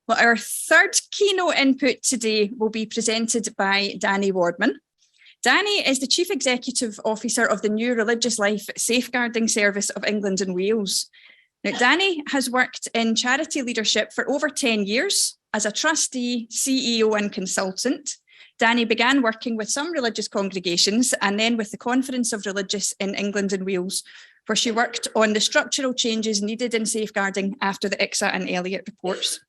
Well, our third keynote input today will be presented by Dani Wardman. Dani is the Chief Executive Officer of the new Religious Life Safeguarding Service of England and Wales. Now, Dani has worked in charity leadership for over 10 years as a trustee, CEO and consultant. Dani began working with some religious congregations and then with the Conference of Religious in England and Wales, where she worked on the structural changes needed in safeguarding after the ICSA and Elliott reports.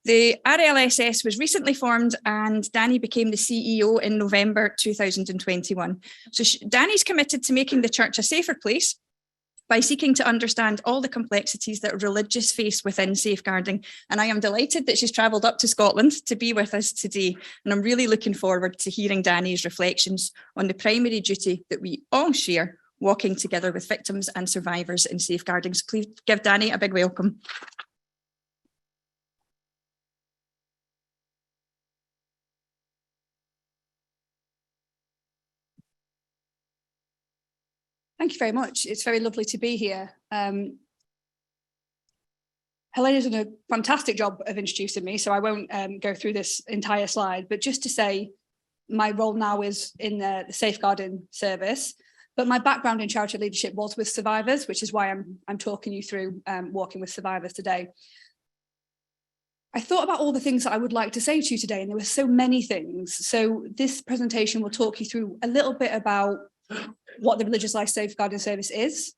The RLSS was recently formed and Dani became the CEO in November 2021. So Dani's committed to making the church a safer place by seeking to understand all the complexities that religious face within safeguarding. And I am delighted that she's travelled up to Scotland to be with us today. And I'm really looking forward to hearing Dani's reflections on the primary duty that we all share, walking together with victims and survivors in safeguarding. So please give Dani a big welcome. Thank you very much. It's very lovely to be here. Helena's done a fantastic job of introducing me, so I won't go through this entire slide, but just to say my role now is in the safeguarding service, but my background in charity leadership was with survivors, which is why I'm talking you through walking with survivors today. I thought about all the things that I would like to say to you today, and there were so many things. So this presentation will talk you through a little bit about what the Religious Life Safeguarding Service is,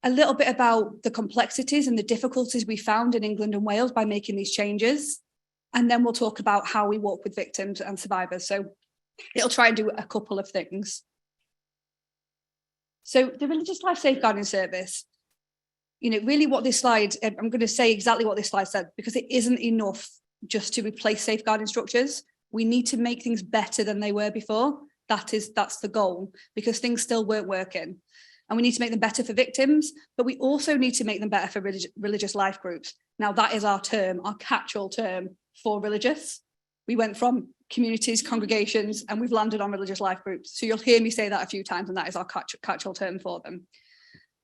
a little bit about the complexities and the difficulties we found in England and Wales by making these changes, and then we'll talk about how we work with victims and survivors. So it'll try and do a couple of things. So the Religious Life Safeguarding Service, really what this slide, I'm going to say exactly what this slide said, because it isn't enough just to replace safeguarding structures. We need to make things better than they were before. That's the goal, because things still weren't working. And we need to make them better for victims, but we also need to make them better for religious life groups. Now, that is our term, our catch-all term for religious. We went from communities, congregations, and we've landed on religious life groups. So you'll hear me say that a few times, and that is our catch-all term for them.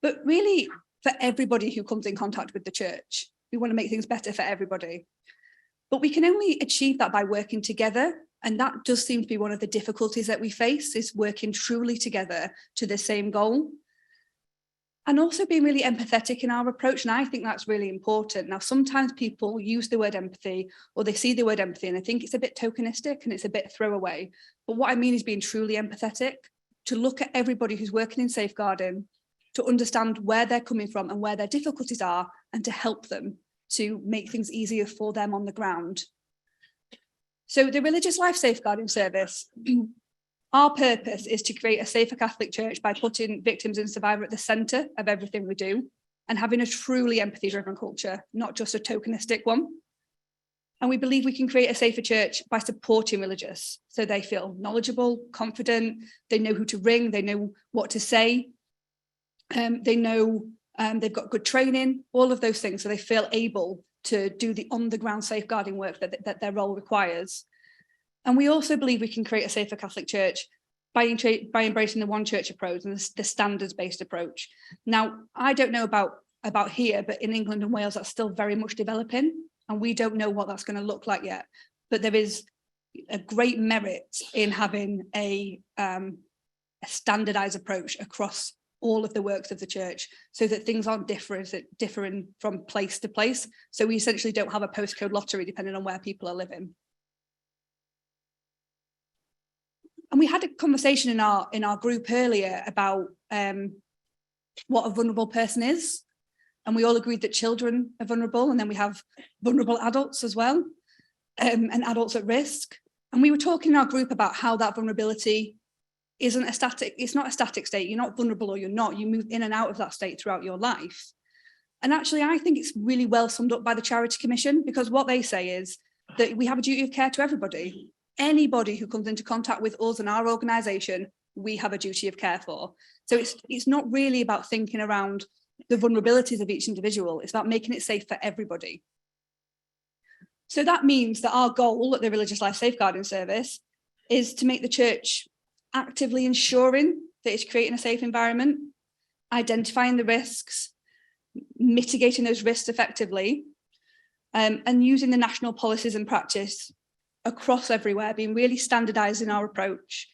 But really, for everybody who comes in contact with the church, we want to make things better for everybody. But we can only achieve that by working together. And that does seem to be one of the difficulties that we face, is working truly together to the same goal. And also being really empathetic in our approach. And I think that's really important. Now, sometimes people use the word empathy, or they see the word empathy and they think it's a bit tokenistic and it's a bit throwaway. But what I mean is being truly empathetic, to look at everybody who's working in safeguarding, to understand where they're coming from and where their difficulties are, and to help them to make things easier for them on the ground. So the Religious Life Safeguarding Service, our purpose is to create a safer Catholic Church by putting victims and survivors at the centre of everything we do, and having a truly empathy-driven culture, not just a tokenistic one. And we believe we can create a safer church by supporting religious, so they feel knowledgeable, confident, they know who to ring, they know what to say, they know they've got good training, all of those things, so they feel able to do the on-the-ground safeguarding work that their role requires. And we also believe we can create a safer Catholic Church by embracing the one church approach and the standards-based approach. Now, I don't know about here, but in England and Wales, that's still very much developing, and we don't know what that's going to look like yet. But there is a great merit in having a standardized approach across all of the works of the church, so that things aren't differing from place to place. So we essentially don't have a postcode lottery depending on where people are living. And we had a conversation in our group earlier about what a vulnerable person is. And we all agreed that children are vulnerable, and then we have vulnerable adults as well, and adults at risk. And we were talking in our group about how that vulnerability it's not a static state. You're not vulnerable or you're not. You move in and out of that state throughout your life. And actually, I think it's really well summed up by the Charity Commission, because what they say is that we have a duty of care to everybody. Anybody who comes into contact with us and our organisation, we have a duty of care for. So it's not really about thinking around the vulnerabilities of each individual. It's about making it safe for everybody. So that means that our goal at the Religious Life Safeguarding Service is to make the church actively ensuring that it's creating a safe environment, identifying the risks, mitigating those risks effectively, and using the national policies and practice across everywhere, being really standardised in our approach,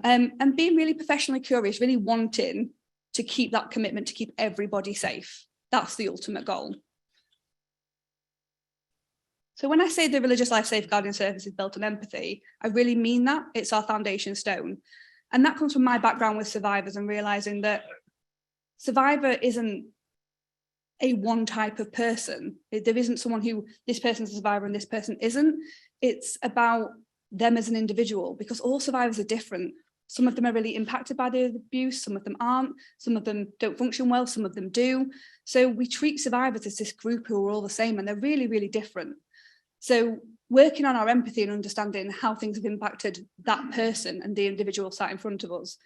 and being really professionally curious, really wanting to keep that commitment to keep everybody safe. That's the ultimate goal. So when I say the Religious Life Safeguarding Service is built on empathy, I really mean that. It's our foundation stone. And that comes from my background with survivors and realising that survivor isn't a one type of person. There isn't someone who, this person's a survivor and this person isn't. It's about them as an individual, because all survivors are different. Some of them are really impacted by the abuse, some of them aren't, some of them don't function well, some of them do. So we treat survivors as this group who are all the same, and they're really, really different. So working on our empathy and understanding how things have impacted that person and the individual sat in front of us.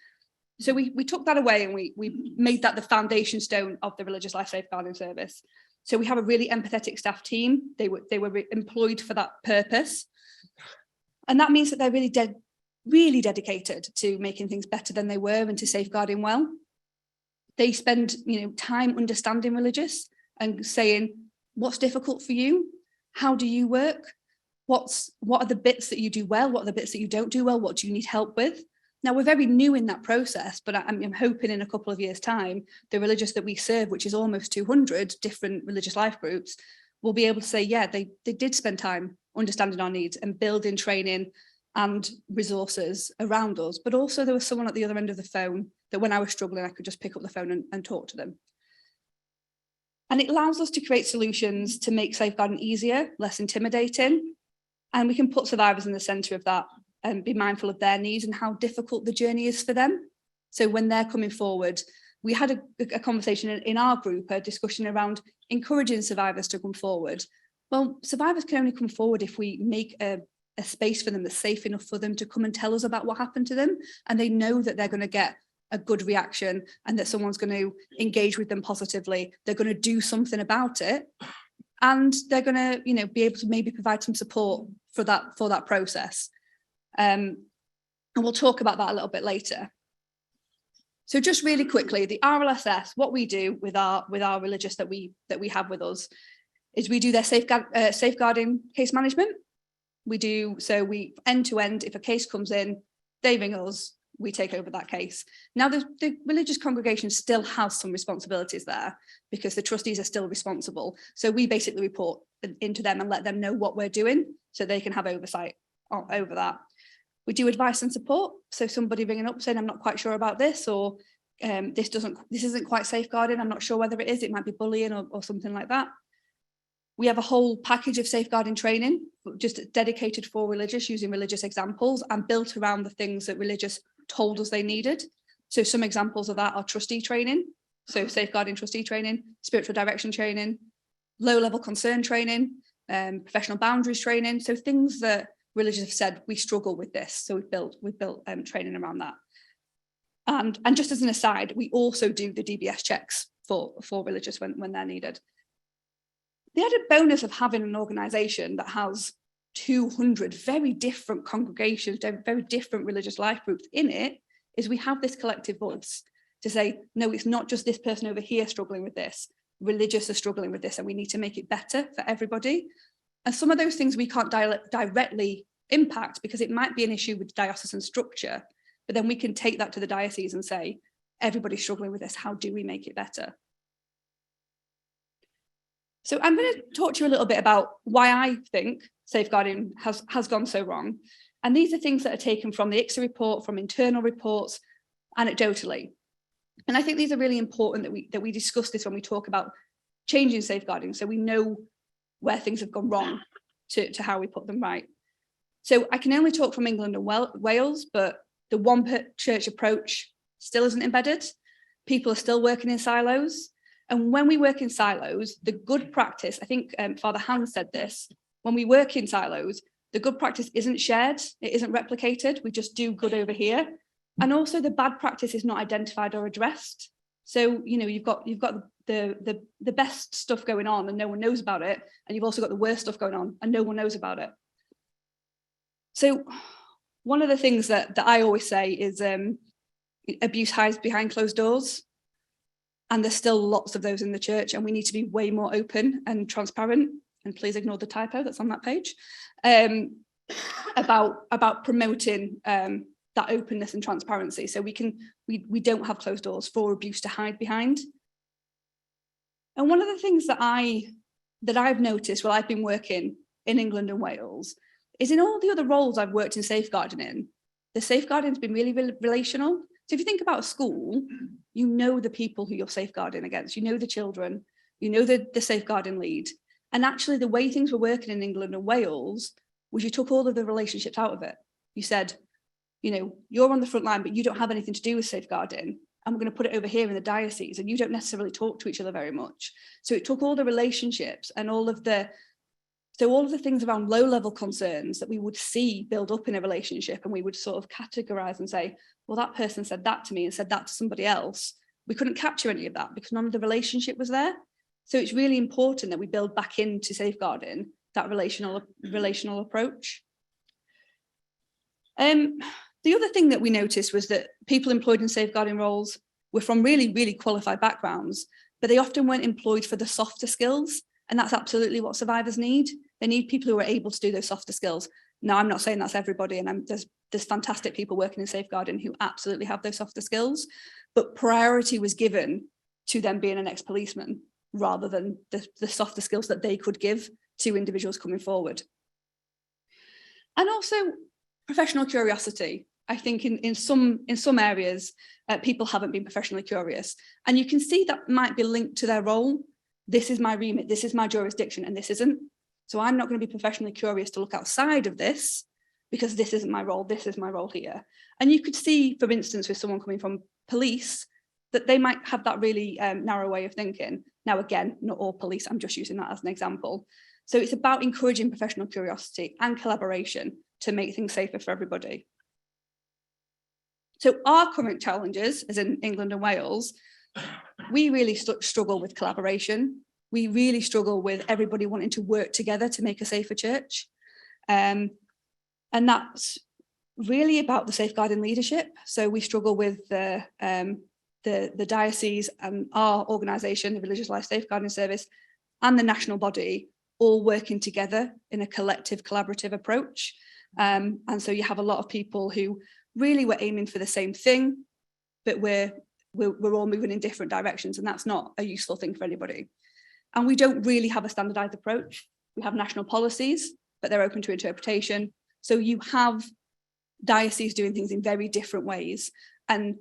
So we took that away and we made that the foundation stone of the Religious Life Safeguarding Service. So we have a really empathetic staff team. They were employed for that purpose. And that means that they're really dedicated to making things better than they were and to safeguarding well. They spend, time understanding religious and saying, what's difficult for you? How do you work? What are the bits that you do well? What are the bits that you don't do well? What do you need help with? Now, we're very new in that process, but I'm hoping in a couple of years' time, the religious that we serve, which is almost 200 different religious life groups, will be able to say, yeah, they did spend time understanding our needs and building training and resources around us. But also there was someone at the other end of the phone that when I was struggling, I could just pick up the phone and talk to them. And it allows us to create solutions to make safeguarding easier, less intimidating. And we can put survivors in the centre of that and be mindful of their needs and how difficult the journey is for them. So when they're coming forward, we had a conversation in our group, a discussion around encouraging survivors to come forward. Well, survivors can only come forward if we make a space for them that's safe enough for them to come and tell us about what happened to them. And they know that they're going to get a good reaction and that someone's going to engage with them positively. They're going to do something about it. And they're going to, be able to maybe provide some support for that process. And we'll talk about that a little bit later. So just really quickly, the RLSS, what we do with our religious that we have with us is we do their safeguarding case management. We end to end, if a case comes in, they ring us, we take over that case. Now, the religious congregation still has some responsibilities there because the trustees are still responsible. So we basically report into them and let them know what we're doing so they can have oversight over that. We do advice and support. So somebody ringing up saying, I'm not quite sure about this, or this isn't quite safeguarding, I'm not sure whether it is, it might be bullying or something like that. We have a whole package of safeguarding training, just dedicated for religious, using religious examples and built around the things that religious told us they needed. So some examples of that are trustee training, so safeguarding trustee training, spiritual direction training, low-level concern training, professional boundaries training. So things that religious have said, we struggle with this. So we've built training around that. And just as an aside, we also do the DBS checks for religious when they're needed. The added bonus of having an organisation that has 200 very different congregations, very different religious life groups in it, is we have this collective voice to say, no, it's not just this person over here struggling with this, religious are struggling with this, and we need to make it better for everybody. And some of those things we can't directly impact because it might be an issue with diocesan structure, but then we can take that to the diocese and say, everybody's struggling with this, how do we make it better? So I'm going to talk to you a little bit about why I think safeguarding has gone so wrong. And these are things that are taken from the ICSA report, from internal reports, anecdotally. And I think these are really important that we discuss this when we talk about changing safeguarding, so we know where things have gone wrong to how we put them right. So I can only talk from England and Wales, but the one church approach still isn't embedded. People are still working in silos. And when we work in silos, the good practice, I think Father Hans said this, when we work in silos, the good practice isn't shared, it isn't replicated, we just do good over here. And also the bad practice is not identified or addressed. So, you've got the best stuff going on and no one knows about it. And you've also got the worst stuff going on and no one knows about it. So one of the things that I always say is abuse hides behind closed doors. And there's still lots of those in the church, and we need to be way more open and transparent. and please ignore the typo that's on that page, about promoting that openness and transparency. So we don't have closed doors for abuse to hide behind. And one of the things that I've noticed while I've been working in England and Wales is in all the other roles I've worked in safeguarding in, the safeguarding's been really relational. So if you think about a school, you know the people who you're safeguarding against, you know the children, you know the safeguarding lead. And actually the way things were working in England and Wales was you took all of the relationships out of it. You said, you know, you're on the front line, but you don't have anything to do with safeguarding. And we're going to put it over here in the diocese, and you don't necessarily talk to each other very much. So it took all the relationships and all of the things around low-level concerns that we would see build up in a relationship, and we would sort of categorize and say, well, that person said that to me and said that to somebody else. We couldn't capture any of that because none of the relationship was there. So it's really important that we build back into safeguarding that relational approach. The other thing that we noticed was that people employed in safeguarding roles were from really, really qualified backgrounds, but they often weren't employed for the softer skills. And that's absolutely what survivors need. They need people who are able to do those softer skills. Now, I'm not saying that's everybody, and there's fantastic people working in safeguarding who absolutely have those softer skills, but priority was given to them being an ex-policeman rather than the softer skills that they could give to individuals coming forward. And also professional curiosity. I think in some areas, people haven't been professionally curious, and you can see that might be linked to their role. This is my remit, this is my jurisdiction, and this isn't. So I'm not going to be professionally curious to look outside of this because this isn't my role, this is my role here. And you could see, for instance, with someone coming from police, that they might have that really narrow way of thinking. Now, again, not all police, I'm just using that as an example. So it's about encouraging professional curiosity and collaboration to make things safer for everybody. So our current challenges, as in England and Wales, we really struggle with collaboration. We really struggle with everybody wanting to work together to make a safer church. And that's really about the safeguarding leadership. So we struggle with the diocese and our organisation, the Religious Life Safeguarding Service, and the national body all working together in a collective, collaborative approach. And so you have a lot of people who really were aiming for the same thing, but we're all moving in different directions, and that's not a useful thing for anybody. And we don't really have a standardized approach. We have national policies, but they're open to interpretation. So you have dioceses doing things in very different ways. And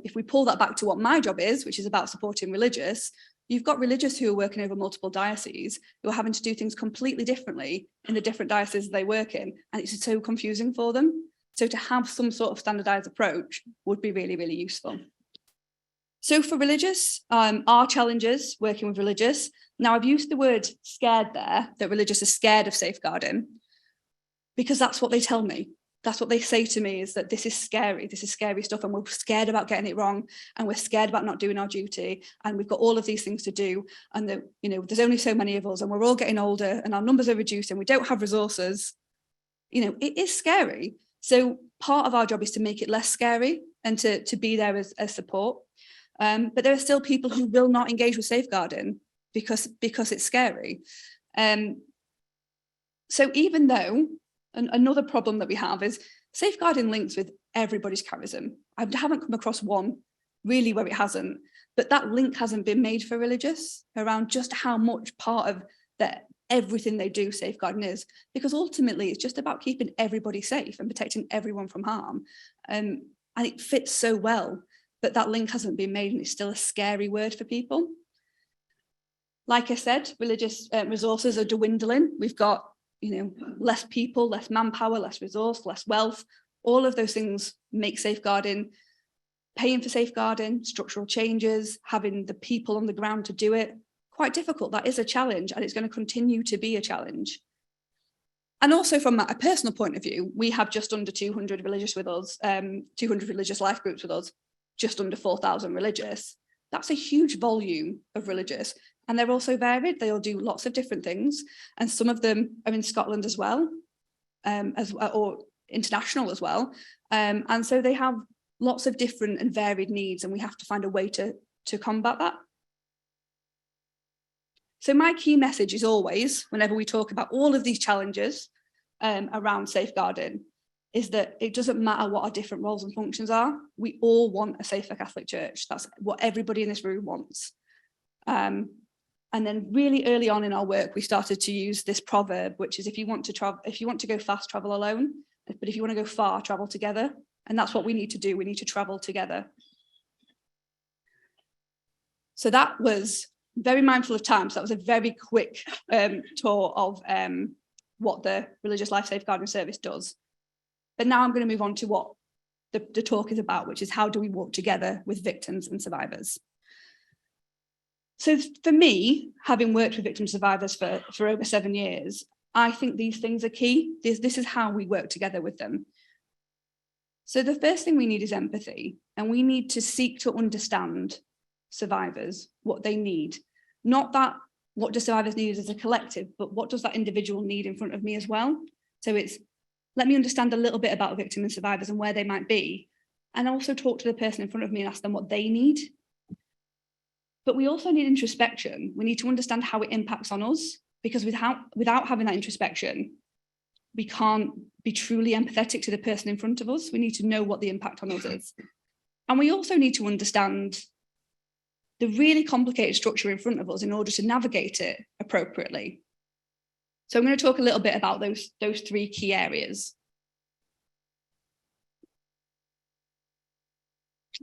if we pull that back to what my job is, which is about supporting religious, you've got religious who are working over multiple dioceses who are having to do things completely differently in the different dioceses they work in. And it's so confusing for them. So to have some sort of standardized approach would be really, really useful. So for religious, our challenges working with religious, now I've used the word scared there, that religious are scared of safeguarding, because that's what they tell me. That's what they say to me, is that this is scary stuff, and we're scared about getting it wrong, and we're scared about not doing our duty, and we've got all of these things to do, and there's only so many of us, and we're all getting older, and our numbers are reducing, we don't have resources. It is scary. So part of our job is to make it less scary and to be there as support. But there are still people who will not engage with safeguarding because it's scary. So even though, another problem that we have is safeguarding links with everybody's charism. I haven't come across one really where it hasn't, but that link hasn't been made for religious around just how much part of everything they do safeguarding is, because ultimately it's just about keeping everybody safe and protecting everyone from harm. And it fits so well, but that link hasn't been made, and it's still a scary word for people. Like I said, religious resources are dwindling. We've got less people, less manpower, less resource, less wealth. All of those things make safeguarding, paying for safeguarding, structural changes, having the people on the ground to do it, quite difficult. That is a challenge, and it's going to continue to be a challenge. And also from a personal point of view, we have just under 200 religious with us, 200 religious life groups with us, just under 4,000 religious. That's a huge volume of religious. And they're also varied. They all do lots of different things. And some of them are in Scotland as well, or international as well. And so they have lots of different and varied needs, and we have to find a way to combat that. So my key message is always, whenever we talk about all of these challenges around safeguarding, is that it doesn't matter what our different roles and functions are. We all want a safer Catholic Church. That's what everybody in this room wants. And then really early on in our work, we started to use this proverb, which is if you want to go fast, travel alone. But if you want to go far, travel together. And that's what we need to do. We need to travel together. So that was very mindful of time. So that was a very quick tour of what the Religious Life Safeguarding Service does. But now I'm going to move on to what the talk is about, which is how do we work together with victims and survivors. So for me, having worked with victim survivors for over 7 years, I think these things are key. This is how we work together with them. So the first thing we need is empathy, and we need to seek to understand survivors, what they need. Not that what do survivors need as a collective, but what does that individual need in front of me as well? So it's, let me understand a little bit about victims and survivors and where they might be, and also talk to the person in front of me and ask them what they need. But we also need introspection. We need to understand how it impacts on us, because without having that introspection, we can't be truly empathetic to the person in front of us. We need to know what the impact on us is. And we also need to understand the really complicated structure in front of us in order to navigate it appropriately. So I'm going to talk a little bit about those three key areas.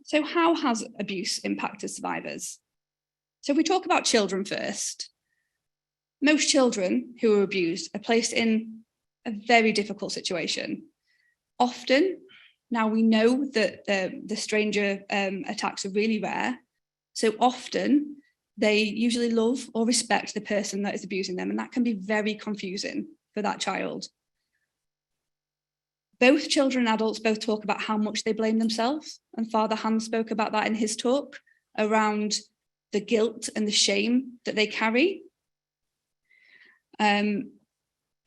So how has abuse impacted survivors? So if we talk about children first, most children who are abused are placed in a very difficult situation. Often, now we know that the stranger attacks are really rare, so often they usually love or respect the person that is abusing them, and that can be very confusing for that child. Both children and adults both talk about how much they blame themselves, and Father Hans spoke about that in his talk around the guilt and the shame that they carry. And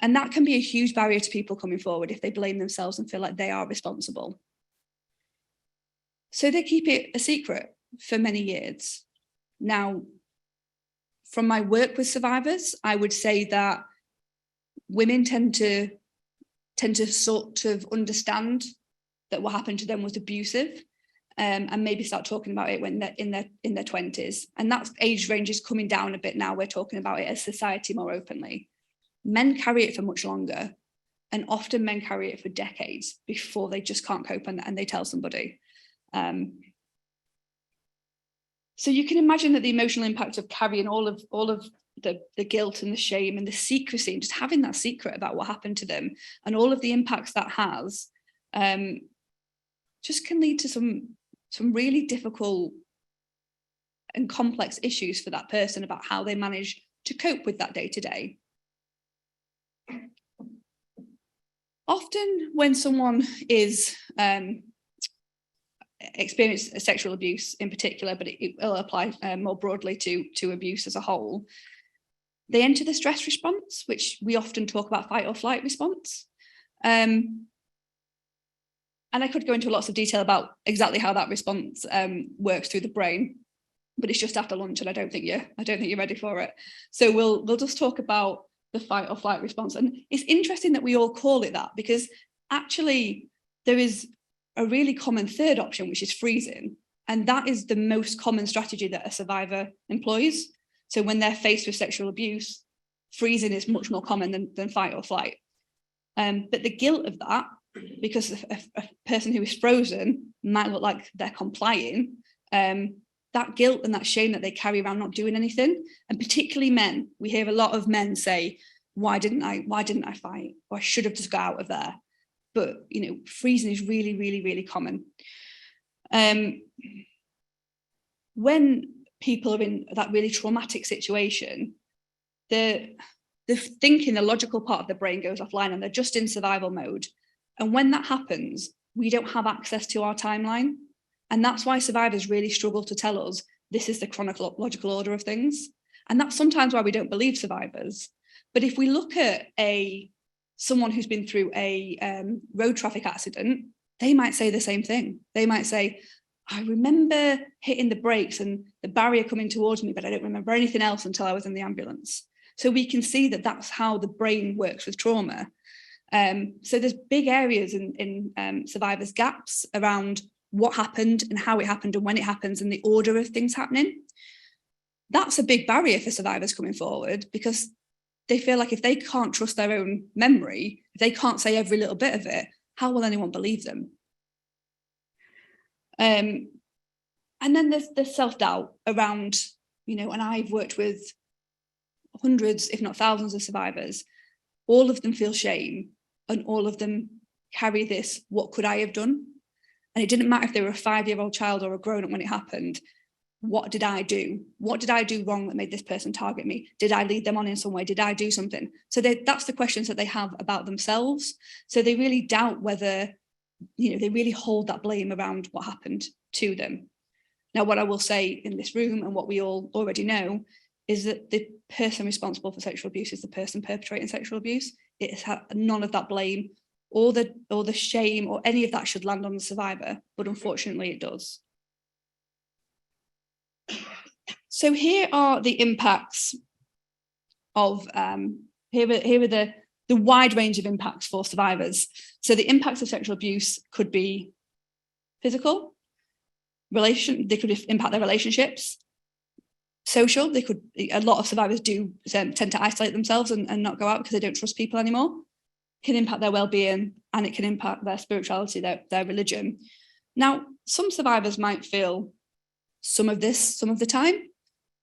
that can be a huge barrier to people coming forward if they blame themselves and feel like they are responsible. So they keep it a secret for many years. Now, from my work with survivors, I would say that women tend to sort of understand that what happened to them was abusive, and maybe start talking about it when they're in their 20s. And that age range is coming down a bit now. We're talking about it as society more openly. Men carry it for much longer, and often men carry it for decades before they just can't cope and they tell somebody. So you can imagine that the emotional impact of carrying all of the guilt and the shame and the secrecy, and just having that secret about what happened to them, and all of the impacts that has, just can lead to some really difficult and complex issues for that person about how they manage to cope with that day to day. Often when someone is experienced sexual abuse in particular, but it will apply more broadly to abuse as a whole, they enter the stress response, which we often talk about fight or flight response. And I could go into lots of detail about exactly how that response works through the brain, but it's just after lunch, and I don't think you're ready for it. So we'll just talk about the fight or flight response. And it's interesting that we all call it that, because actually there is a really common third option, which is freezing. And that is the most common strategy that a survivor employs. So when they're faced with sexual abuse, freezing is much more common than fight or flight. But the guilt of that, because a person who is frozen might look like they're complying, that guilt and that shame that they carry around not doing anything, and particularly men, we hear a lot of men say, why didn't I fight? Or I should have just got out of there. But, you know, freezing is really, really, really common. When people are in that really traumatic situation, the thinking, the logical part of the brain goes offline, and they're just in survival mode. And when that happens, we don't have access to our timeline. And that's why survivors really struggle to tell us this is the chronological order of things. And that's sometimes why we don't believe survivors. But if we look at someone who's been through a road traffic accident, they might say the same thing. They might say, I remember hitting the brakes and the barrier coming towards me, but I don't remember anything else until I was in the ambulance. So we can see that that's how the brain works with trauma. So there's big areas in survivors' gaps around what happened and how it happened and when it happens and the order of things happening. That's a big barrier for survivors coming forward, because they feel like if they can't trust their own memory, if they can't say every little bit of it, how will anyone believe them? And then there's self-doubt around, and I've worked with hundreds, if not thousands of survivors. All of them feel shame and all of them carry this, what could I have done? And it didn't matter if they were a 5-year-old child or a grown-up when it happened. What did I do? What did I do wrong that made this person target me? Did I lead them on in some way? Did I do something? So that's the questions that they have about themselves. So they really doubt whether, they really hold that blame around what happened to them. Now, what I will say in this room, and what we all already know, is that the person responsible for sexual abuse is the person perpetrating sexual abuse. It has none of that blame or the shame or any of that should land on the survivor, but unfortunately it does. So here are the impacts of, here are the wide range of impacts for survivors. So the impacts of sexual abuse could be physical, they could impact their relationships, social, a lot of survivors do tend to isolate themselves and not go out because they don't trust people anymore. It can impact their well-being and it can impact their spirituality, their religion. Now, some survivors might feel some of this some of the time,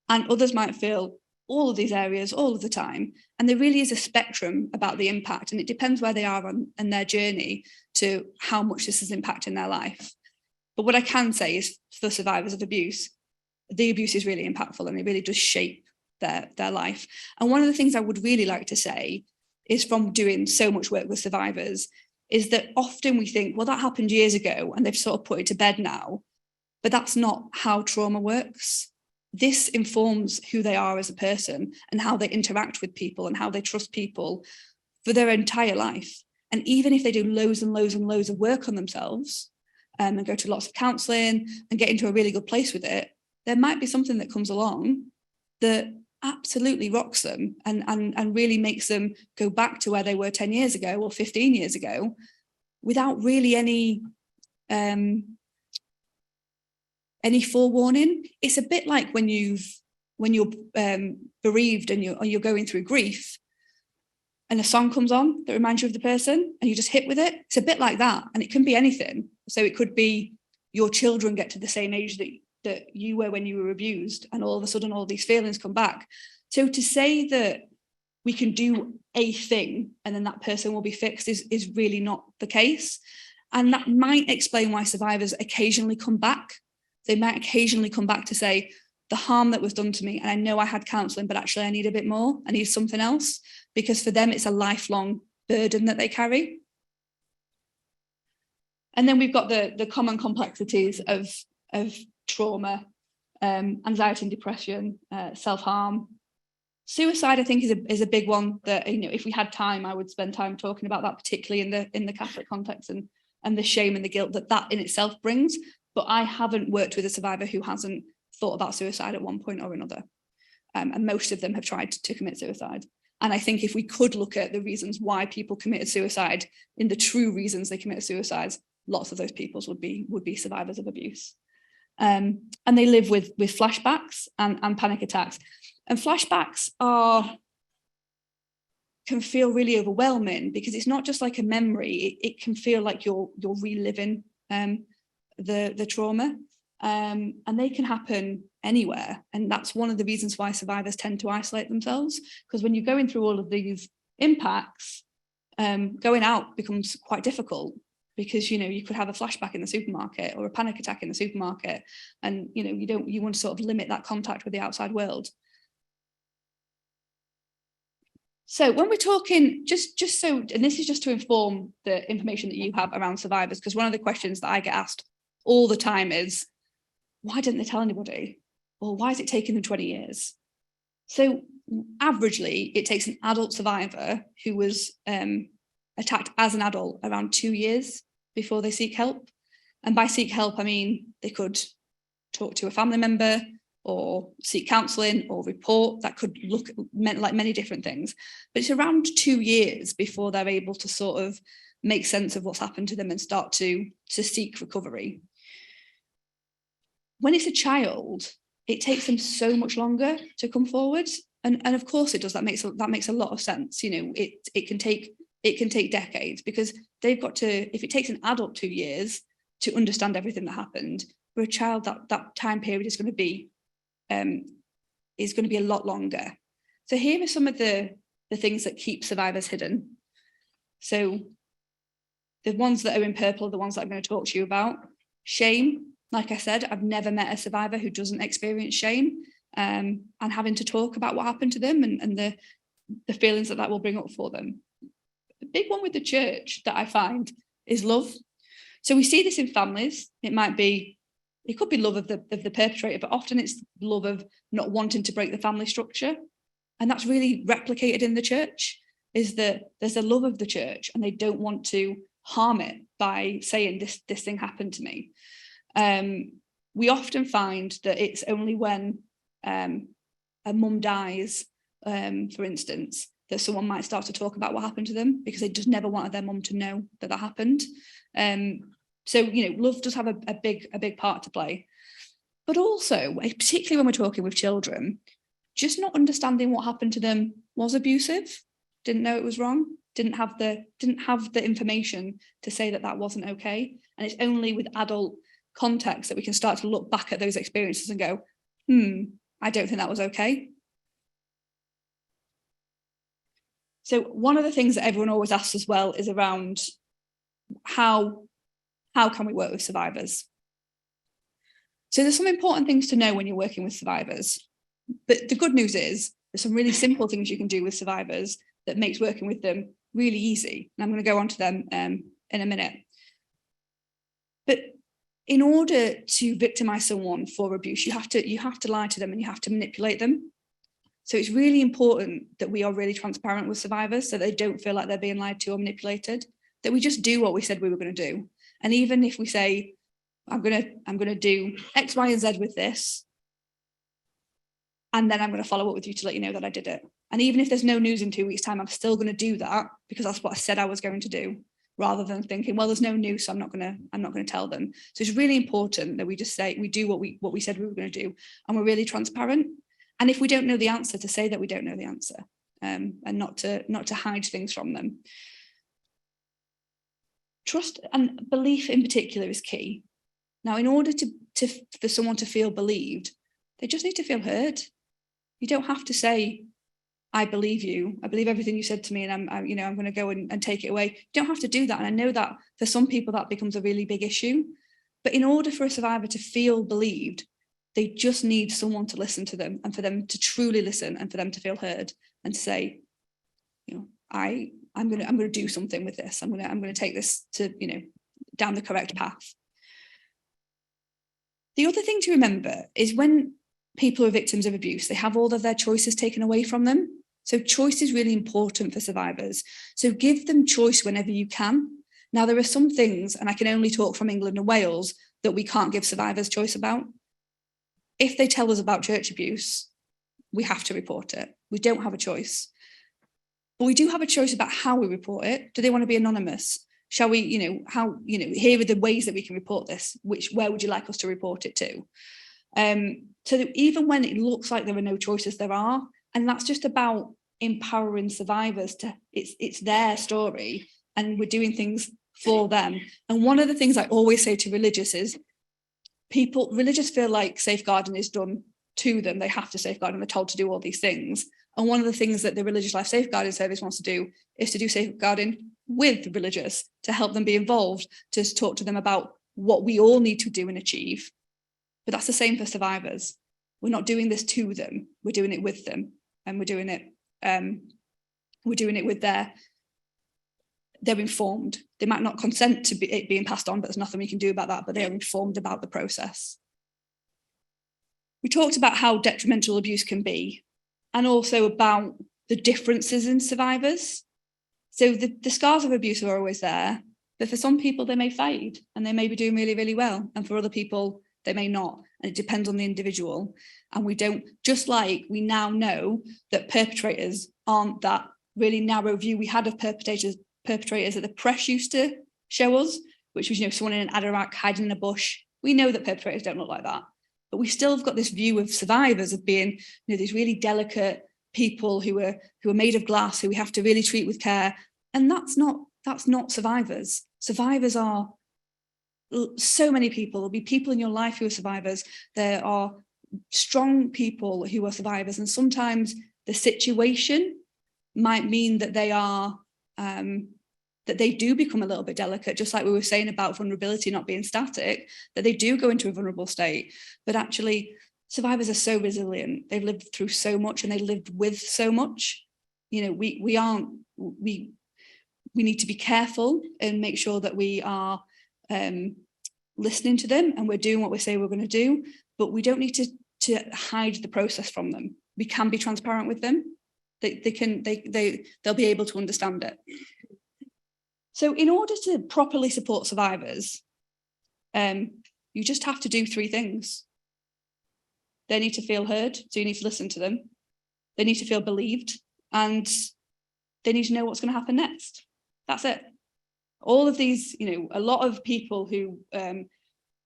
and others might feel all of these areas all of the time. And there really is a spectrum about the impact, and it depends where they are on their journey to how much this is impacting their life. But what I can say is, for survivors of abuse, the abuse is really impactful and it really does shape their life. And one of the things I would really like to say is, from doing so much work with survivors, is that often we think, well, that happened years ago and they've sort of put it to bed now. But that's not how trauma works. This informs who they are as a person and how they interact with people and how they trust people for their entire life. And even if they do loads and loads and loads of work on themselves, and go to lots of counselling and get into a really good place with it, there might be something that comes along that absolutely rocks them and really makes them go back to where they were 10 years ago or 15 years ago without really any forewarning. It's a bit like when you're bereaved and you're going through grief, and a song comes on that reminds you of the person and you just hit with it. It's a bit like that, and it can be anything. So it could be your children get to the same age that you were when you were abused, and all of a sudden all these feelings come back. So to say that we can do a thing and then that person will be fixed is really not the case. And that might explain why survivors occasionally come back. They might occasionally come back to say, the harm that was done to me, and I know I had counselling, but actually I need a bit more, I need something else, because for them it's a lifelong burden that they carry. And then we've got the common complexities of trauma, anxiety and depression, self-harm. Suicide, I think, is a big one that, if we had time, I would spend time talking about that, particularly in the Catholic context and the shame and the guilt that in itself brings. But I haven't worked with a survivor who hasn't thought about suicide at one point or another. And most of them have tried to commit suicide. And I think if we could look at the reasons why people committed suicide, in the true reasons they committed suicides, lots of those people would be survivors of abuse. And they live with flashbacks and panic attacks. And flashbacks can feel really overwhelming, because it's not just like a memory. It can feel like you're reliving the trauma. And they can happen anywhere. And that's one of the reasons why survivors tend to isolate themselves, because when you're going through all of these impacts, going out becomes quite difficult, because you could have a flashback in the supermarket or a panic attack in the supermarket, and you want to sort of limit that contact with the outside world. So when we're talking, just so, and this is just to inform the information that you have around survivors, because one of the questions that I get asked all the time is, why didn't they tell anybody? Or why is it taking them 20 years? So averagely, it takes an adult survivor who was attacked as an adult around 2 years before they seek help. And by seek help, I mean they could talk to a family member or seek counselling or report. That could look like many different things. But it's around 2 years before they're able to sort of make sense of what's happened to them and start to seek recovery. When it's a child, it takes them so much longer to come forward. And of course it does. That makes a lot of sense. You know, it can take decades, because they've got to, if it takes an adult 2 years to understand everything that happened, for a child that time period is going to be a lot longer. So here are some of the things that keep survivors hidden. So the ones that are in purple are the ones that I'm going to talk to you about. Shame. Like I said, I've never met a survivor who doesn't experience shame, and having to talk about what happened to them and the feelings that will bring up for them. The big one with the church that I find is love. So we see this in families. It could be love of the perpetrator, but often it's love of not wanting to break the family structure. And that's really replicated in the church, is that there's a love of the church and they don't want to harm it by saying this thing happened to me. We often find that it's only when a mum dies, for instance, that someone might start to talk about what happened to them, because they just never wanted their mum to know that happened. So, you know, love does have a big part to play. But also, particularly when we're talking with children, just not understanding what happened to them was abusive, didn't know it was wrong, didn't have the information to say that wasn't okay. And it's only with adult context that we can start to look back at those experiences and go, I don't think that was okay. So one of the things that everyone always asks as well is around how can we work with survivors? So there's some important things to know when you're working with survivors. But the good news is there's some really simple things you can do with survivors that makes working with them really easy. And I'm going to go on to them in a minute. But in order to victimize someone for abuse, you have to lie to them and you have to manipulate them. So it's really important that we are really transparent with survivors so they don't feel like they're being lied to or manipulated, that we just do what we said we were going to do. And even if we say, I'm going to do X, Y, and Z with this, and then I'm going to follow up with you to let you know that I did it. And even if there's no news in 2 weeks' time, I'm still going to do that because that's what I said I was going to do, rather than thinking, well, there's no news, so I'm not going to tell them. So it's really important that we just say we do what we said we were going to do, and we're really transparent. And if we don't know the answer, to say that we don't know the answer, and not to hide things from them. Trust and belief in particular is key. Now, in order for someone to feel believed, they just need to feel heard. You don't have to say, I believe you. I believe everything you said to me, and I'm going to go and take it away. You don't have to do that. And I know that for some people that becomes a really big issue. But in order for a survivor to feel believed, they just need someone to listen to them, and for them to truly listen, and for them to feel heard and to say, I'm going to do something with this. I'm going to take this to, down the correct path. The other thing to remember is when people are victims of abuse, they have all of their choices taken away from them. So choice is really important for survivors. So give them choice whenever you can. Now, there are some things, and I can only talk from England and Wales, that we can't give survivors choice about. If they tell us about church abuse, we have to report it. We don't have a choice. But we do have a choice about how we report it. Do they want to be anonymous? Shall we, here are the ways that we can report this. Where would you like us to report it to? So that even when it looks like there are no choices, there are. And that's just about empowering survivors to, it's their story, and we're doing things for them. And one of the things I always say to religious is, religious feel like safeguarding is done to them. They have to safeguard, and they're told to do all these things. And one of the things that the Religious Life Safeguarding Service wants to do is to do safeguarding with religious, to help them be involved, to talk to them about what we all need to do and achieve. But that's the same for survivors. We're not doing this to them. We're doing it with them, and we're doing it with they're informed. They might not consent to it being passed on, but there's nothing we can do about that, but they are informed about the process. We talked about how detrimental abuse can be, and also about the differences in survivors. So the scars of abuse are always there, But for some people, they may fade and they may be doing really, really well. And for other people, they may not. And it depends on the individual. And we don't, just like we now know that perpetrators aren't that really narrow view we had of perpetrators that the press used to show us, which was, someone in an Adirondack hiding in a bush. We know that perpetrators don't look like that. But we still have got this view of survivors of being, these really delicate people who are made of glass, who we have to really treat with care. And that's not survivors. Survivors are so many people. There'll be people in your life who are survivors. There are strong people who are survivors. And sometimes the situation might mean that they are, that they do become a little bit delicate, just like we were saying about vulnerability not being static, that they do go into a vulnerable state. But actually, survivors are so resilient. They've lived through so much and they lived with so much. We need to be careful and make sure that we are listening to them and we're doing what we say we're going to do, but we don't need to hide the process from them. We can be transparent with them. They'll be able to understand it. So in order to properly support survivors, you just have to do 3 things. They need to feel heard, so you need to listen to them. They need to feel believed, and they need to know what's going to happen next. That's it. All of these, a lot of people who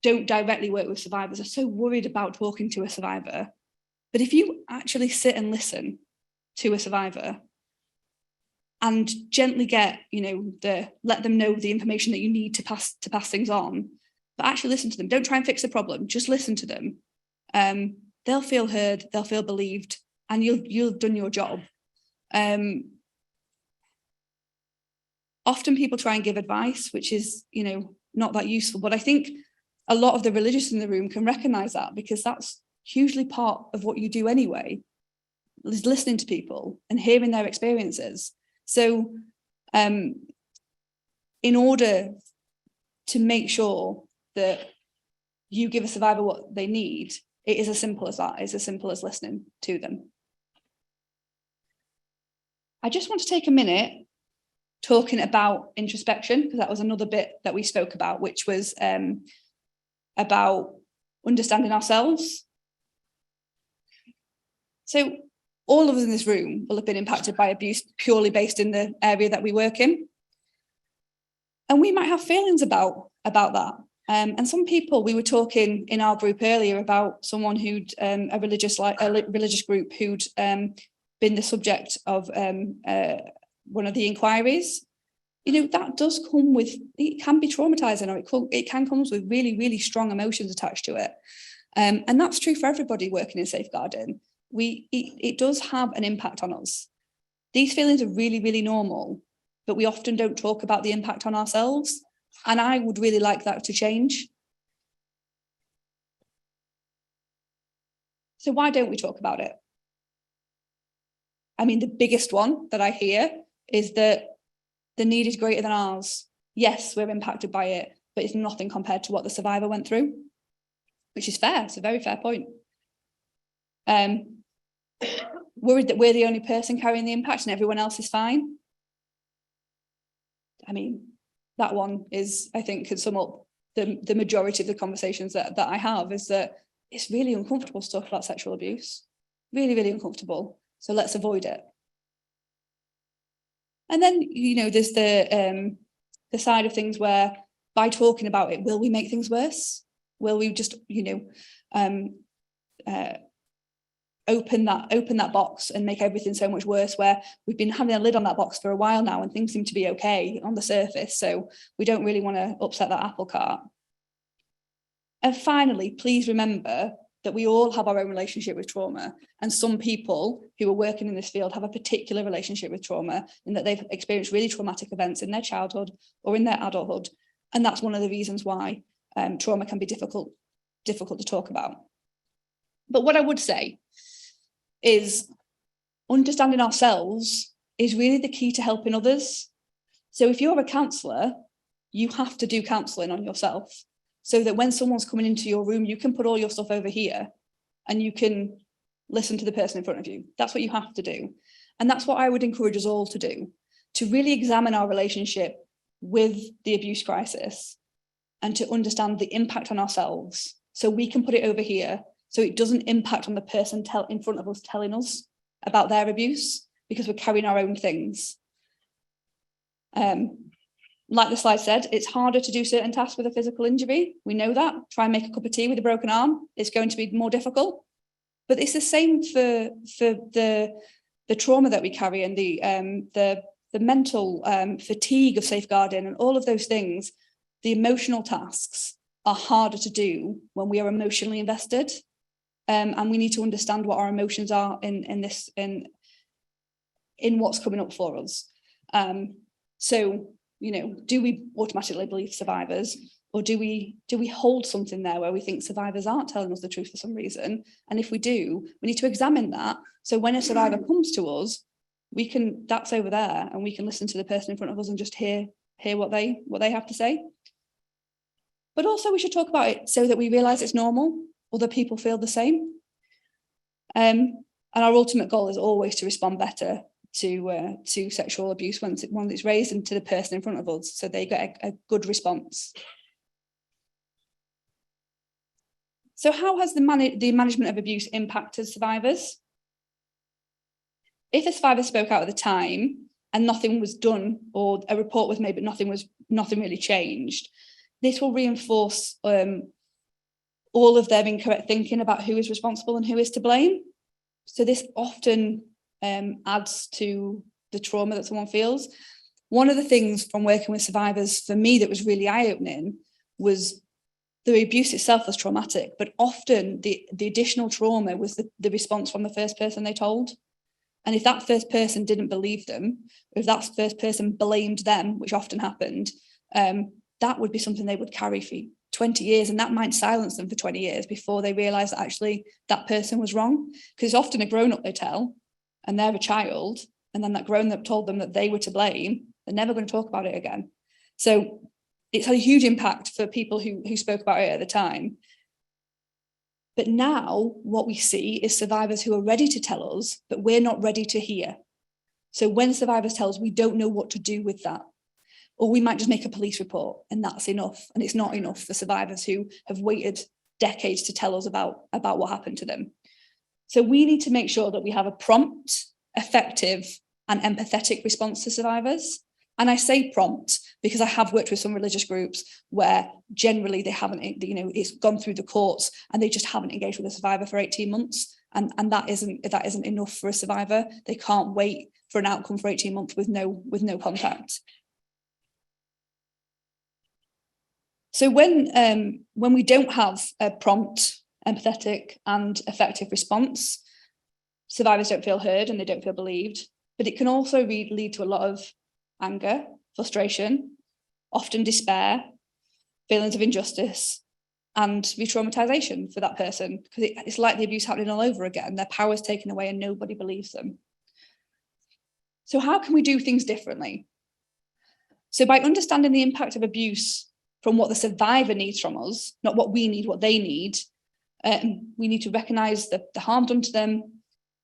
don't directly work with survivors are so worried about talking to a survivor. But if you actually sit and listen to a survivor and gently get, let them know the information that you need to pass things on, but actually listen to them. Don't try and fix the problem. Just listen to them. They'll feel heard. They'll feel believed, and you've done your job. Often people try and give advice, which is, not that useful. But I think a lot of the religious in the room can recognize that, because that's hugely part of what you do anyway, is listening to people and hearing their experiences. So in order to make sure that you give a survivor what they need, it is as simple as that. It's as simple as listening to them. I just want to take a minute talking about introspection, because that was another bit that we spoke about, which was about understanding ourselves. So all of us in this room will have been impacted by abuse purely based in the area that we work in. And we might have feelings about that. And some people, we were talking in our group earlier about someone who'd a religious group who'd been the subject of one of the inquiries. That does come with, it can be traumatizing, or it can come with really, really strong emotions attached to it. And that's true for everybody working in safeguarding. It does have an impact on us. These feelings are really, really normal, but we often don't talk about the impact on ourselves. And I would really like that to change. So why don't we talk about it? I mean, the biggest one that I hear is that the need is greater than ours. Yes, we're impacted by it, but it's nothing compared to what the survivor went through, which is fair. It's a very fair point. Worried that we're the only person carrying the impact and everyone else is fine. I mean, that one is, I think, could sum up the majority of the conversations that I have, is that it's really uncomfortable stuff like sexual abuse. Really, really uncomfortable. So let's avoid it. And then, there's the side of things where, by talking about it, will we make things worse? Will we just, open that box and make everything so much worse, where we've been having a lid on that box for a while now and things seem to be okay on the surface, so we don't really want to upset that apple cart. And finally, please remember that we all have our own relationship with trauma, and some people who are working in this field have a particular relationship with trauma, in that they've experienced really traumatic events in their childhood or in their adulthood, and that's one of the reasons why trauma can be difficult to talk about. But what I would say is understanding ourselves is really the key to helping others. So if you're a counsellor, you have to do counselling on yourself, so that when someone's coming into your room, you can put all your stuff over here and you can listen to the person in front of you. That's what you have to do. And that's what I would encourage us all to do, to really examine our relationship with the abuse crisis and to understand the impact on ourselves, so we can put it over here, so it doesn't impact on the person in front of us telling us about their abuse, because we're carrying our own things. Like the slide said, it's harder to do certain tasks with a physical injury. We know that. Try and make a cup of tea with a broken arm. It's going to be more difficult. But it's the same for the trauma that we carry, and the mental fatigue of safeguarding, and all of those things. The emotional tasks are harder to do when we are emotionally invested, and we need to understand what our emotions are in what's coming up for us. So, you know, do we automatically believe survivors, or do we hold something there where we think survivors aren't telling us the truth for some reason? And if we do, we need to examine that. So when a survivor comes to us, that's over there, and we can listen to the person in front of us and just hear what they have to say. But also we should talk about it so that we realise it's normal, other people feel the same. And our ultimate goal is always to respond better to sexual abuse once it's raised, and to the person in front of us, so they get a good response. So how has the management of abuse impacted survivors? If a survivor spoke out at the time and nothing was done, or a report was made but nothing really changed, this will reinforce all of their incorrect thinking about who is responsible and who is to blame. So this often adds to the trauma that someone feels. One of the things from working with survivors for me that was really eye-opening was the abuse itself was traumatic, but often the additional trauma was the response from the first person they told. And if that first person didn't believe them, or if that first person blamed them, which often happened, that would be something they would carry for 20 years, and that might silence them for 20 years before they realise that actually that person was wrong. Because it's often a grown-up they tell, and they're a child, and then that grown-up told them that they were to blame. They're never going to talk about it again. So it's had a huge impact for people who spoke about it at the time. But now what we see is survivors who are ready to tell us, but we're not ready to hear. So when survivors tell us, we don't know what to do with that, or we might just make a police report and that's enough. And it's not enough for survivors who have waited decades to tell us about what happened to them. So we need to make sure that we have a prompt, effective, and empathetic response to survivors. And I say prompt because I have worked with some religious groups where generally they haven't, you know, it's gone through the courts and they just haven't engaged with a survivor for 18 months. And that isn't enough for a survivor. They can't wait for an outcome for 18 months with no contact. So when we don't have a prompt, empathetic, and effective response, survivors don't feel heard and they don't feel believed. But it can also lead to a lot of anger, frustration, often despair, feelings of injustice, and re-traumatization for that person, because it's like the abuse happening all over again. Their power is taken away and nobody believes them. So how can we do things differently? So by understanding the impact of abuse from what the survivor needs from us, not what we need, what they need, we need to recognise the harm done to them.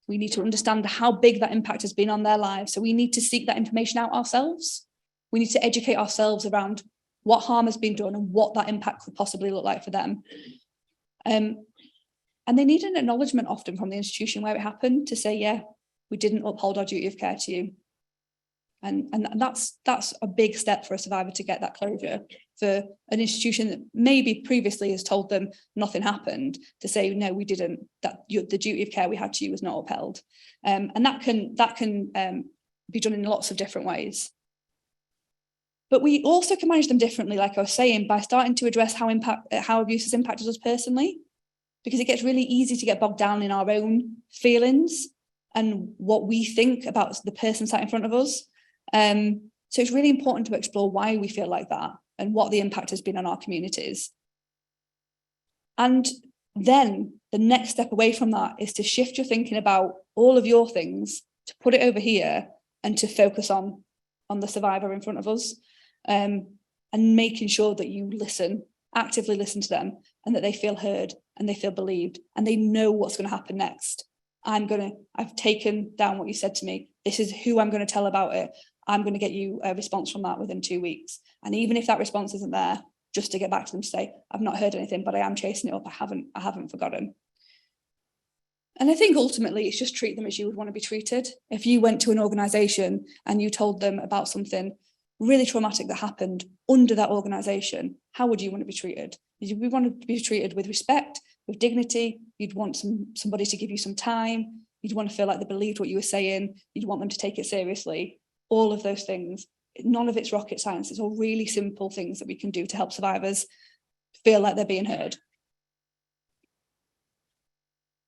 We need to understand how big that impact has been on their lives. So we need to seek that information out ourselves. We need to educate ourselves around what harm has been done and what that impact could possibly look like for them. And they need an acknowledgement often from the institution where it happened to say, yeah, we didn't uphold our duty of care to you. And that's a big step for a survivor to get that closure, for an institution that maybe previously has told them nothing happened to say, no, we didn't, the duty of care we had to you was not upheld. And that can be done in lots of different ways. But we also can manage them differently, like I was saying, by starting to address how abuse has impacted us personally, because it gets really easy to get bogged down in our own feelings and what we think about the person sat in front of us. So it's really important to explore why we feel like that and what the impact has been on our communities. And then the next step away from that is to shift your thinking about all of your things, to put it over here and to focus on the survivor in front of us, and making sure that you actively listen to them, and that they feel heard and they feel believed and they know what's going to happen next. I've taken down what you said to me. This is who I'm going to tell about it. I'm going to get you a response from that within 2 weeks. And even if that response isn't there, just to get back to them to say, I've not heard anything, but I am chasing it up. I haven't forgotten. And I think ultimately it's just treat them as you would want to be treated. If you went to an organisation and you told them about something really traumatic that happened under that organisation, how would you want to be treated? We want to be treated with respect, with dignity. You'd want somebody to give you some time. You'd want to feel like they believed what you were saying. You'd want them to take it seriously. All of those things. None of it's rocket science. It's all really simple things that we can do to help survivors feel like they're being heard.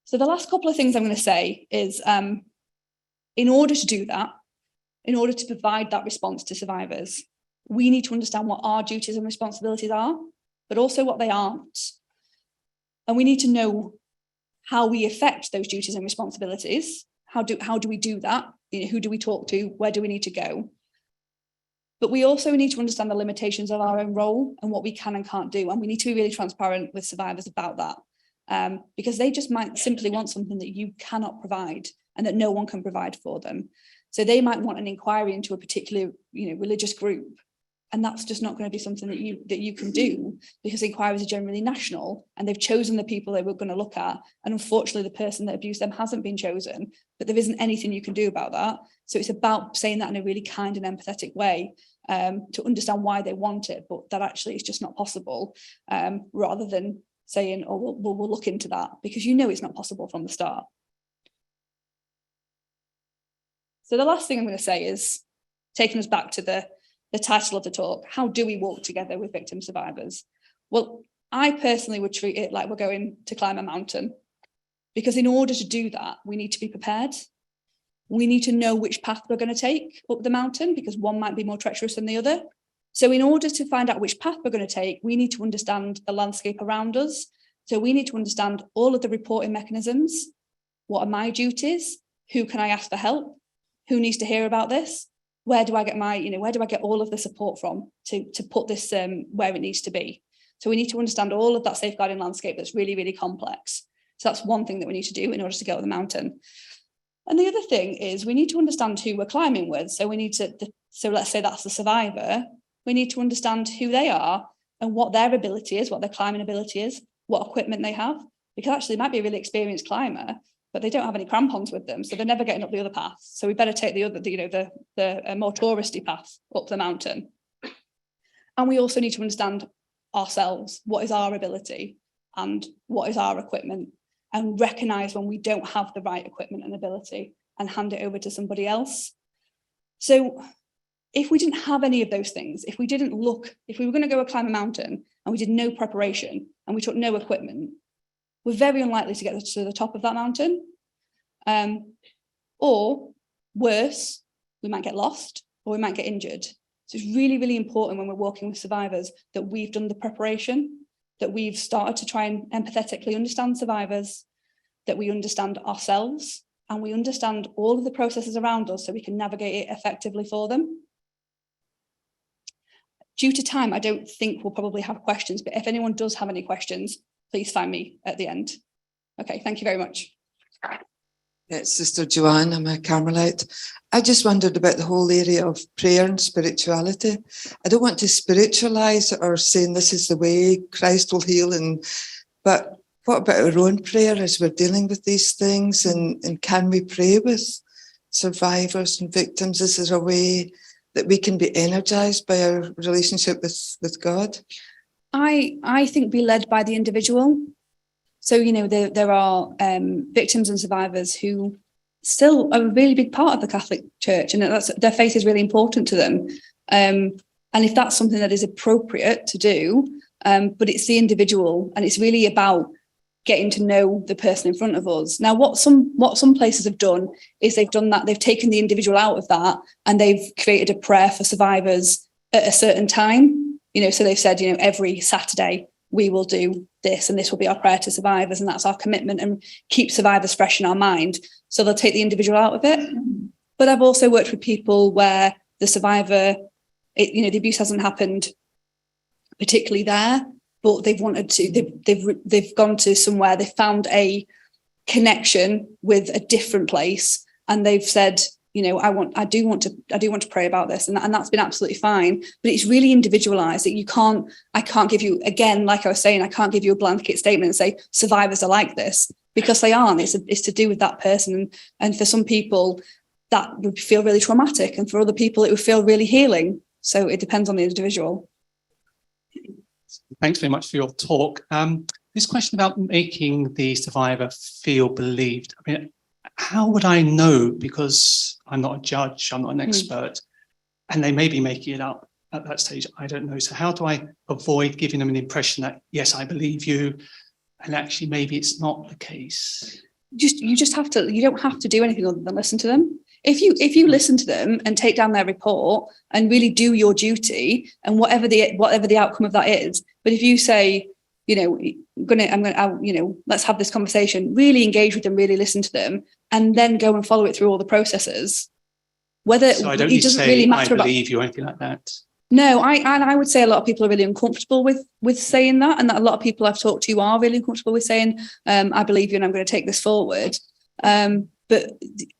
So the last couple of things I'm going to say is, in order to do that, in order to provide that response to survivors, we need to understand what our duties and responsibilities are, but also what they aren't. And we need to know how we affect those duties and responsibilities. How do we do that? Who do we talk to? Where do we need to go? But we also need to understand the limitations of our own role and what we can and can't do. And we need to be really transparent with survivors about that, because they just might simply want something that you cannot provide and that no one can provide for them. So they might want an inquiry into a particular, religious group, and that's just not going to be something that you can do, because inquiries are generally national and they've chosen the people they were going to look at. And unfortunately, the person that abused them hasn't been chosen, but there isn't anything you can do about that. So it's about saying that in a really kind and empathetic way, to understand why they want it, but that actually is just not possible, rather than saying, oh, we'll look into that, because it's not possible from the start. So the last thing I'm going to say is taking us back to the title of the talk: how do we walk together with victim survivors? Well, I personally would treat it like we're going to climb a mountain, because in order to do that, we need to be prepared. We need to know which path we're going to take up the mountain, because one might be more treacherous than the other. So in order to find out which path we're going to take, we need to understand the landscape around us. So we need to understand all of the reporting mechanisms. What are my duties? Who can I ask for help? Who needs to hear about this? Where do I get where do I get all of the support from to put this where it needs to be? So we need to understand all of that safeguarding landscape that's really, really complex. So that's one thing that we need to do in order to get up the mountain. And the other thing is we need to understand who we're climbing with. So we need to, so let's say that's the survivor. We need to understand who they are and what their ability is, what their climbing ability is, what equipment they have. Because actually they might be a really experienced climber, but they don't have any crampons with them, so they're never getting up the other path. So we better take the other, the more touristy path up the mountain. And we also need to understand ourselves. What is our ability and what is our equipment? And recognise when we don't have the right equipment and ability and hand it over to somebody else. So if we didn't have any of those things, if we were going to go climb a mountain and we did no preparation and we took no equipment, we're very unlikely to get to the top of that mountain. Or worse, we might get lost or we might get injured. So it's really, really important when we're working with survivors that we've done the preparation, that we've started to try and empathetically understand survivors, that we understand ourselves, and we understand all of the processes around us so we can navigate it effectively for them. Due to time, I don't think we'll probably have questions, but if anyone does have any questions, please find me at the end. Okay, thank you very much. It's Sister Joanne, I'm a Carmelite. I just wondered about the whole area of prayer and spirituality. I don't want to spiritualize or saying this is the way Christ will heal, but what about our own prayer as we're dealing with these things? And can we pray with survivors and victims? Is there a way that we can be energized by our relationship with God? I think be led by the individual. So, there are victims and survivors who still are a really big part of the Catholic Church, and their faith is really important to them. And if that's something that is appropriate to do, but it's the individual, and it's really about getting to know the person in front of us. Now, what some places have done is they've taken the individual out of that, and they've created a prayer for survivors at a certain time. So they've said, every Saturday we will do this, and this will be our prayer to survivors, and that's our commitment, and keep survivors fresh in our mind. So they'll take the individual out of it. But I've also worked with people where the survivor, the abuse hasn't happened particularly there, but they've wanted to, they've gone to somewhere, they found a connection with a different place, and they've said, you know, I do want to pray about this, and that's been absolutely fine. But it's really individualized. That I can't give you, again, like I was saying, I can't give you a blanket statement and say survivors are like this, because they aren't. It's to do with that person, and for some people that would feel really traumatic, and for other people it would feel really healing. So it depends on the individual. Thanks very much for your talk. This question about making the survivor feel believed. I mean, how would I know? Because I'm not a judge, I'm not an expert, and they may be making it up at that stage. I don't know. So how do I avoid giving them an impression that, yes, I believe you, and actually maybe it's not the case? You don't have to do anything other than listen to them. If you listen to them and take down their report and really do your duty, and whatever the outcome of that is, but if you say, you know, you know, let's have this conversation, really engage with them, really listen to them, and then go and follow it through all the processes. Whether so I don't it doesn't really matter, I believe you or anything like that. No, I would say a lot of people are really uncomfortable with saying that, and that a lot of people I've talked to are really uncomfortable with saying, I believe you and I'm going to take this forward. But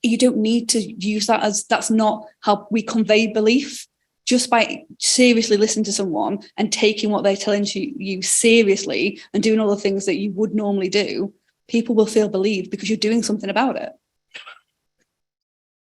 you don't need to use that as, that's not how we convey belief. Just by seriously listening to someone and taking what they're telling you seriously and doing all the things that you would normally do, people will feel believed because you're doing something about it.